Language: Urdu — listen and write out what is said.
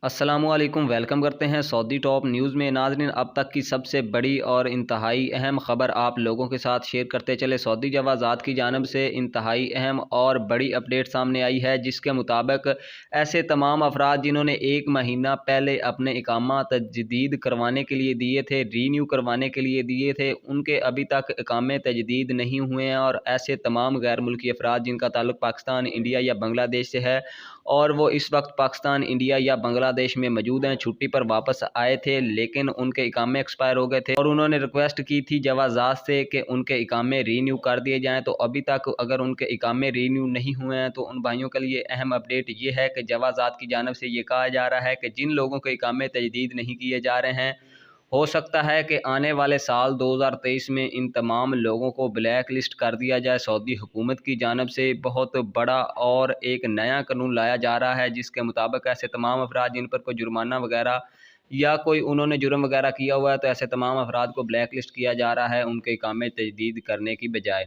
السلام علیکم، ویلکم کرتے ہیں سعودی ٹاپ نیوز میں۔ ناظرین، اب تک کی سب سے بڑی اور انتہائی اہم خبر آپ لوگوں کے ساتھ شیئر کرتے چلے۔ سعودی جوازات کی جانب سے انتہائی اہم اور بڑی اپڈیٹ سامنے آئی ہے، جس کے مطابق ایسے تمام افراد جنہوں نے 1 مہینہ پہلے اپنے اقامہ تجدید کروانے کے لیے دیے تھے، رینیو کروانے کے لیے دیے تھے، ان کے ابھی تک اقامے تجدید نہیں ہوئے ہیں، اور ایسے تمام غیر ملکی افراد جن کا تعلق پاکستان، انڈیا یا بنگلہ دیش سے ہے اور وہ اس وقت پاکستان، انڈیا یا بنگلہ دیش میں موجود ہیں، چھٹی پر واپس آئے تھے لیکن ان کے اقامے ایکسپائر ہو گئے تھے اور انہوں نے ریکویسٹ کی تھی جوازات سے کہ ان کے اقامے رینیو کر دیے جائیں، تو ابھی تک اگر ان کے اقامے رینیو نہیں ہوئے ہیں تو ان بھائیوں کے لیے اہم اپڈیٹ یہ ہے کہ جوازات کی جانب سے یہ کہا جا رہا ہے کہ جن لوگوں کے اقامے تجدید نہیں کیے جا رہے ہیں، ہو سکتا ہے کہ آنے والے سال 2023 میں ان تمام لوگوں کو بلیک لسٹ کر دیا جائے۔ سعودی حکومت کی جانب سے بہت بڑا اور ایک نیا قانون لایا جا رہا ہے، جس کے مطابق ایسے تمام افراد جن پر کوئی جرمانہ وغیرہ یا کوئی انہوں نے جرم وغیرہ کیا ہوا ہے، تو ایسے تمام افراد کو بلیک لسٹ کیا جا رہا ہے ان کے اقامے تجدید کرنے کی بجائے۔